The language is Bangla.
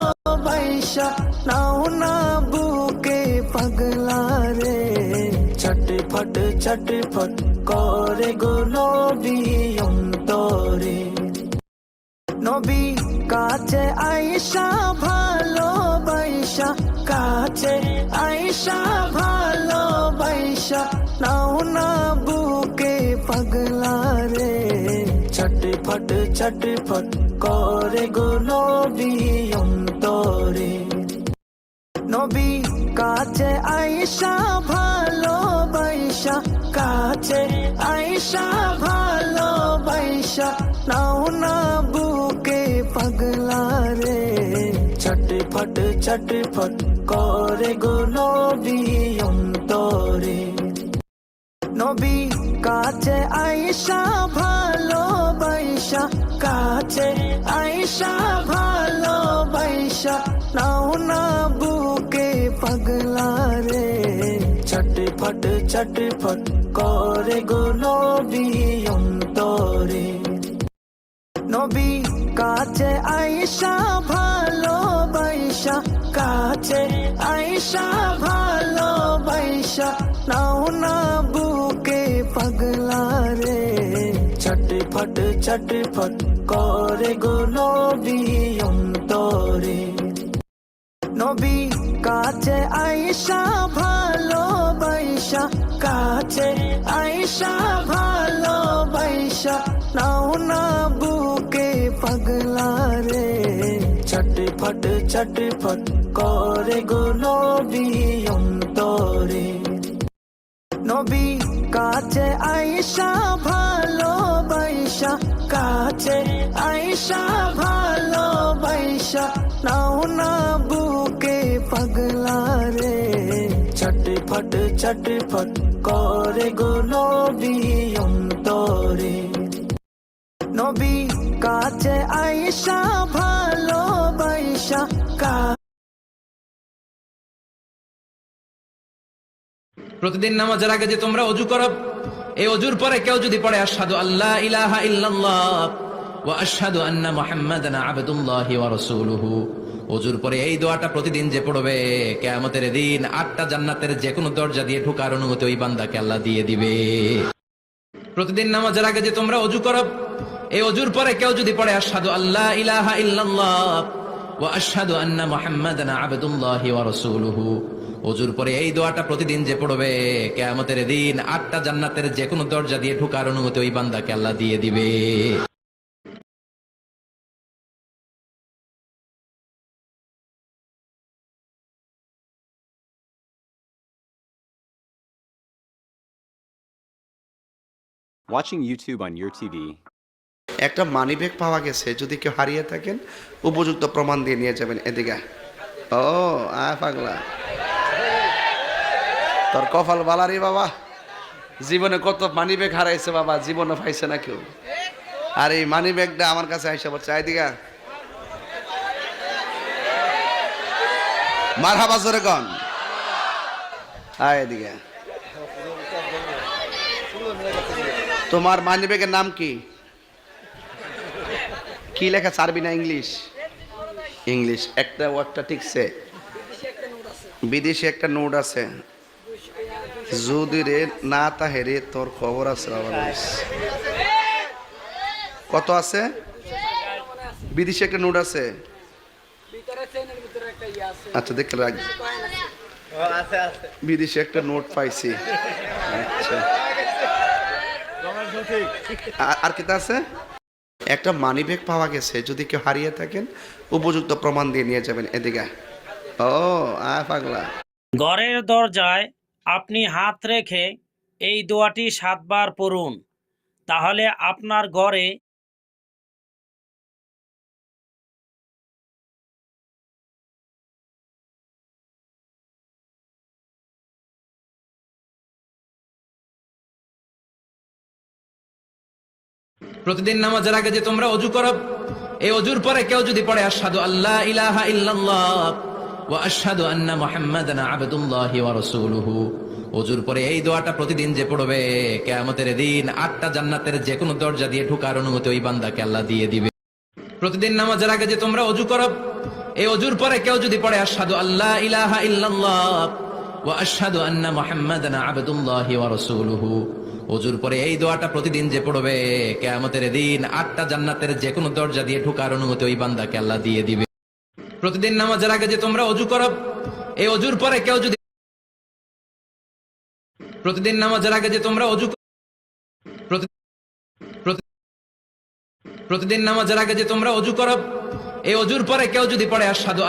ভালোবাসা নাও না বুকে পাগলা রে, ছটফট ছটফট করে গো নবী অন্তরে। নবী কাছে আয়েশা ভালোবাসা, কাছে আয়েশা ভালোবাসা নাও না বুকে পাগলা রে, ছটফট ছটফট করে গো নবী অন্তরে। নবী কাছে আয়েশা ভালোবাসা, কাছে আয়েশা ভালোবাসা নাও না বুকে পাগলা রে, ছটফট ছটফট করে গো নবী অন্তরে। নবী কাছে আয়েশা ভালোবাসা, কাছে আয়েশা ভালোবাসা নাও না বুকে পাগলা রে, ছটফট ছটফট করে গো নবী অন্তরে। নবী কাছে আয়েশা ভালোবাসা, কাছে আয়েশা ভালোবাসা নাও না বুকে পাগলা রে, ছটফট ছটফট করে গো নবী অন্তরে। নবী কাছে আয়েশা ভালোবাসা, কাছে আয়েশা ভালোবাসা নাও না বুকে পাগলা রে, ছটফট ছটফট করে গো নবী অন্তরে। নবী কাছে আয়েশা ভালোবাসা, কাছে আয়েশা ভালোবাসা নাও না বুকে পাগলা রে, ছটফট ছটফট করে গো নবী অন্তরে। নবী কাছে আয়েশা ভালোবাসা। প্রতিদিন নামাজের আগে যে তোমরা ওযু করো, এই ওযুর পরে কেউ যদি পড়ে আশহাদু আল্লা ইলাহা ইল্লাল্লাহ ওয়া আশহাদু আন্না মুহাম্মাদান আবদুল্লাহি ওয়া রাসূলুহু, ওযুর পরে এই দোয়াটা প্রতিদিন যে পড়বে, কিয়ামতের দিন 8টা জান্নাতের যে কোনো দরজা দিয়ে ঢোকার অনুমতি ওই বান্দাকে আল্লাহ দিয়ে দিবে। প্রতিদিন নামাজের আগে যে তোমরা ওযু করো, এই ওযুর পরে কেউ যদি পড়ে আশহাদু আল্লা ইলাহা ইল্লাল্লাহ ওয়া আশহাদু আন্না মুহাম্মাদান আবদুল্লাহি ওয়া রাসূলুহু, ওযুর পরে এই দোয়াটা প্রতিদিন যে পড়বে, কিয়ামতের দিন 8টা জান্নাতের যে কোনো দরজা দিয়ে ঢোকার অনুমতি ওই বান্দাকে আল্লাহ দিয়ে দিবে। Watching YouTube on your TV. একটা মানিব্যাগ পাওয়া গেছে, যদি কেউ হারিয়ে থাকেন উপযুক্ত প্রমাণ দিয়ে নিয়ে যাবেন। এদিকে ও পাগলা, তোর কপাল বালারি বাবা, জীবনে কত মানিব্যাগ হারাইছে বাবা, জীবনে পাইছে না কেউ। আর এই মানিব্যাগটা আমার কাছে আইসা বলছে এদিকে মারহাবা জোরে কন, এদিকে তোমার মানিব্যাগের নাম কি? কি লেখা? আরবি না ইংলিশ? ইংলিশ। একটা ওয়ার্ডটা ঠিকছে, বিদেশি একটা নোট আছে, যদি রে না তাহেরে তোর খবর আছে বাবা। কত আছে? বিদেশি একটা নোট আছে। আচ্ছা দেখে রাখ, বিদেশি একটা নোট পাইছি। আচ্ছা আর কি আছে? একটা মানিব্যাগ পাওয়া গেছে, যদি কেউ হারিয়ে থাকেন উপযুক্ত প্রমাণ দিয়ে নিয়ে যাবেন। এদিকে ও পাগলা। ঘরের দরজায় আপনি হাত রেখে এই দোয়াটি 7 বার পড়ুন, তাহলে আপনার ঘরে প্রতিদিন নামাজের আগে যে তোমরা ওযু করো, এই ওযুর পরে কেউ যদি পড়ে আশহাদু আল্লা ইলাহা ইল্লাল্লাহ ওয়া আশহাদু আন্না মুহাম্মাদান আবদুল্লাহি ওয়া রাসূলুহু, ওযুর পরে এই দোয়াটা প্রতিদিন যে পড়বে, কিয়ামতের দিন 8টা জান্নাতের যে কোনো দরজা দিয়ে ঢোকার অনুমতি ওই বান্দাকে আল্লাহ দিয়ে দিবে। প্রতিদিন নামাজের আগে যে তোমরা ওযু করো, এই অজুর পরে কেউ যদি পড়ে আশহাদু আল্লা ইলাহা ইল্লাল্লাহ ওয়া আশহাদু আন্না মুহাম্মাদান আবদুল্লাহি ওয়া রাসূলুহু, অজুর পরে এই দোয়াটা প্রতিদিন যে পড়বে, কিয়ামতের দিন 8টা জান্নাতের যে কোনো দরজা দিয়ে ঢোকার অনুমতি ওই বান্দাকে আল্লাহ দিয়ে দিবে। প্রতিদিন নামাজের আগে যে তোমরা অজু করো, এই অজুর পরে কেউ যদি প্রতিদিন নামাজের আগে যে তোমরা অজু প্রতিদিন নামাজের আগে যে তোমরা অজু করো, এই অজুর পরে কেউ যদি পড়ে আশহাদু